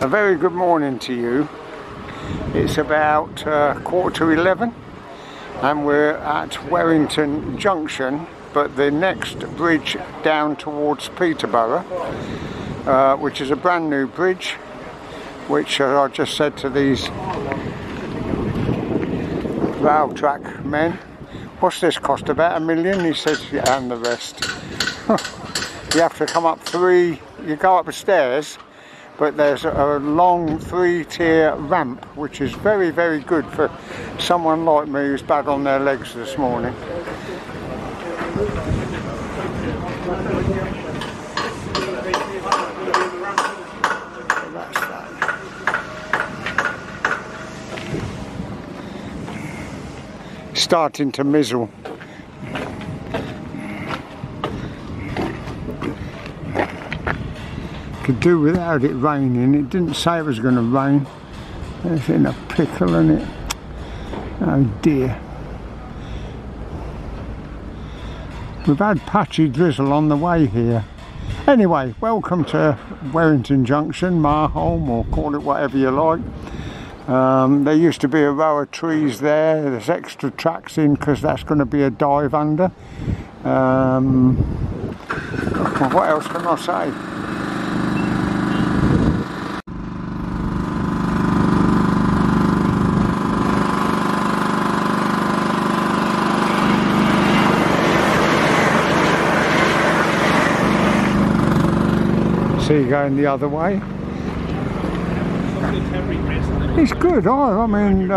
A very good morning to you. It's about 11:15 and we're at Werrington Junction, but the next bridge down towards Peterborough, which is a brand new bridge, which I just said to these rail track men, what's this cost, about $1 million? He says, yeah, and the rest. You have to come up you go up the stairs, but there's a long 3-tier ramp, which is very, very good for someone like me who's bad on their legs this morning. That's that. Starting to mizzle. Could do without it raining. It didn't say it was going to rain. It's in a pickle, isn't it? Oh dear. We've had patchy drizzle on the way here. Anyway, welcome to Werrington Junction, Marholm, or call it whatever you like. There used to be a row of trees there. There's extra tracks in because that's going to be a dive under. What else can I say? See, going the other way. It's good. I mean,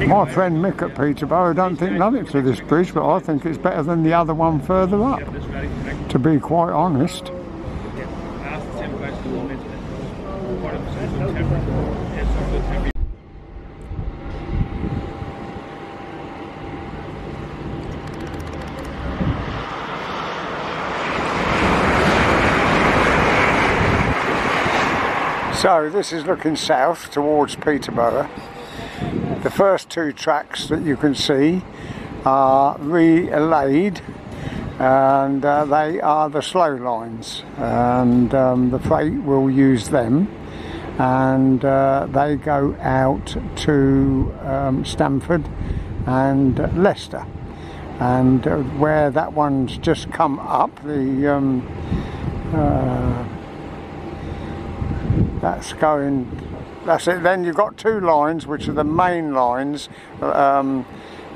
my friend Mick at Peterborough don't think nothing to this bridge, but I think it's better than the other one further up, to be quite honest. So this is looking south towards Peterborough. The first two tracks that you can see are relaid, and they are the slow lines, and the freight will use them, and they go out to Stamford and Leicester, and where that one's just come up, that's it. Then you've got two lines which are the main lines,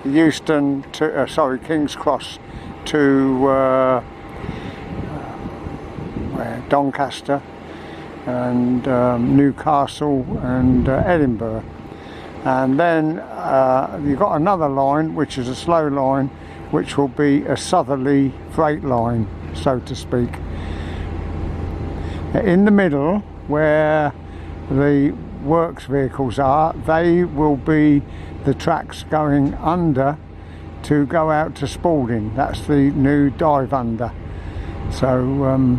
Euston to King's Cross to Doncaster and Newcastle and Edinburgh, and then you've got another line which is a slow line, which will be a southerly freight line, so to speak. In the middle, where the works vehicles are, they will be the tracks going under to go out to Spalding. That's the new dive under. So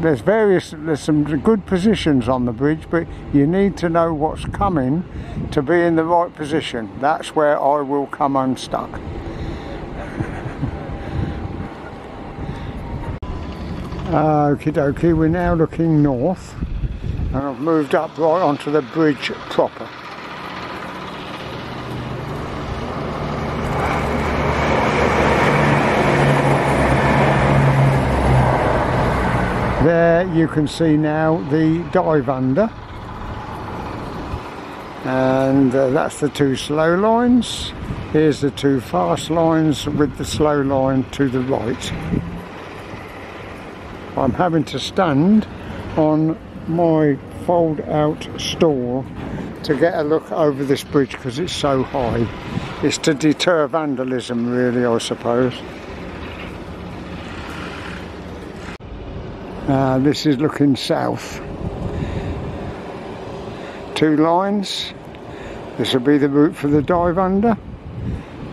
there's some good positions on the bridge, but you need to know what's coming to be in the right position. That's where I will come unstuck. Okie dokie, we're now looking north, and I've moved up right onto the bridge proper. There you can see now the dive under, and that's the two slow lines. Here's the two fast lines with the slow line to the right. I'm having to stand on my fold out stool to get a look over this bridge because it's so high. It's to deter vandalism, really, I suppose. This is looking south. Two lines. This will be the route for the dive under,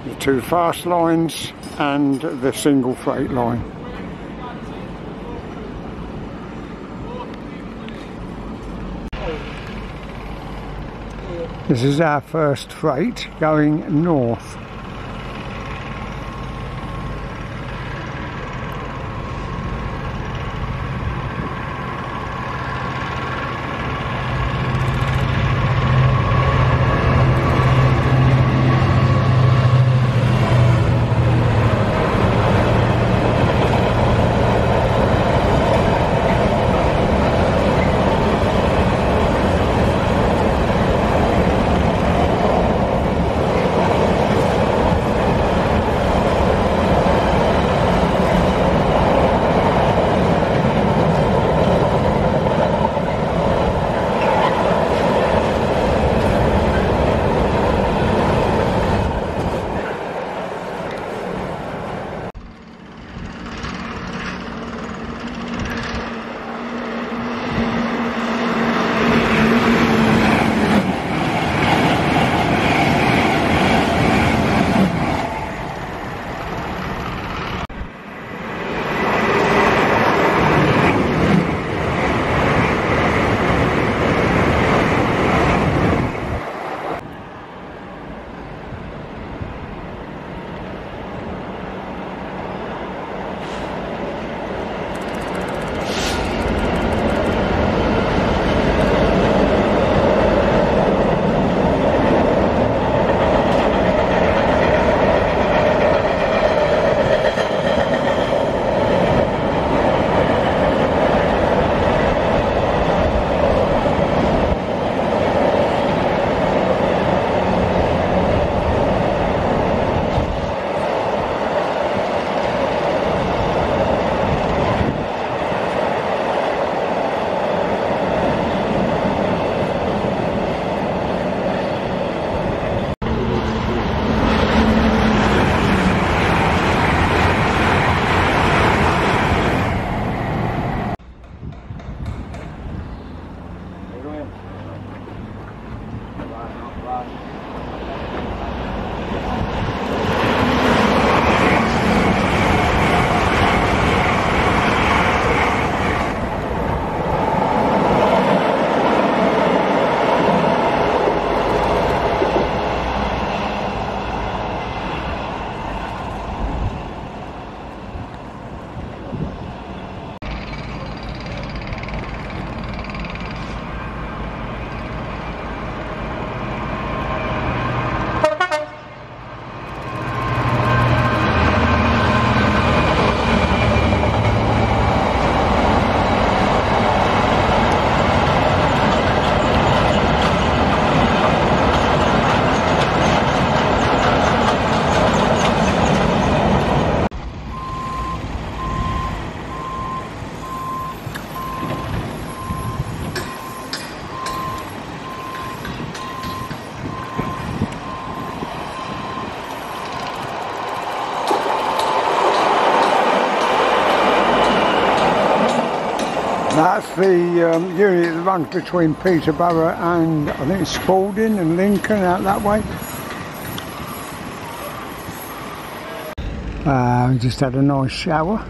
the two fast lines and the single freight line. This is our first freight going north. the unit that runs between Peterborough and I think it's Spalding and Lincoln, out that way. We just had a nice shower.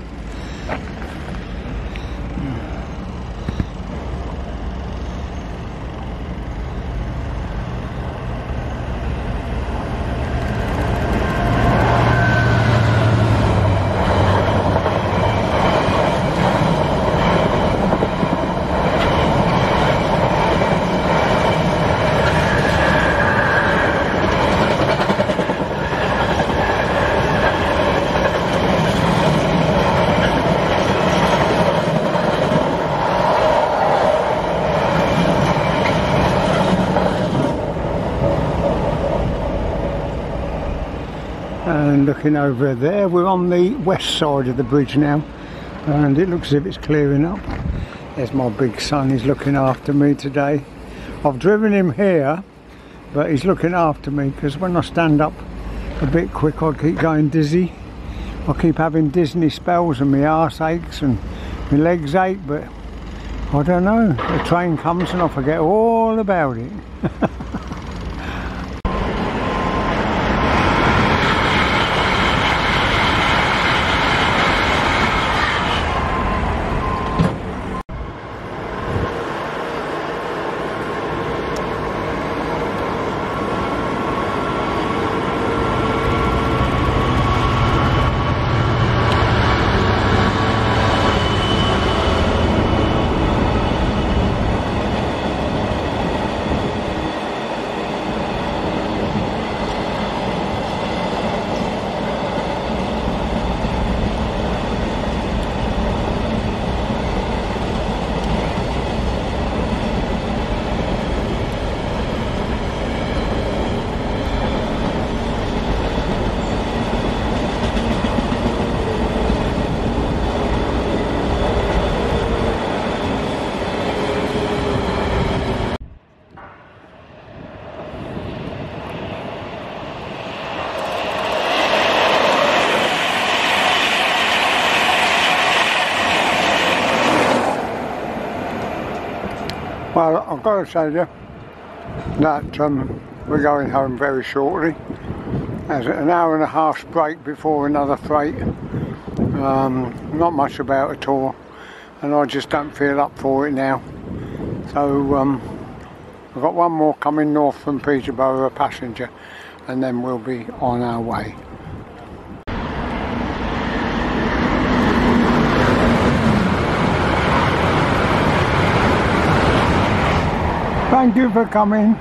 And looking over there, we're on the west side of the bridge now, and it looks as if it's clearing up. There's my big son, he's looking after me today. I've driven him here, but he's looking after me because when I stand up a bit quick I keep going dizzy. I keep having dizzy spells and my arse aches and my legs ache, but I don't know, the train comes and I forget all about it. Well, I've got to tell you that we're going home very shortly. There's an hour and a half's break before another freight. Not much about at all, and I just don't feel up for it now. So I've got one more coming north from Peterborough, a passenger, and then we'll be on our way. Thank you for coming.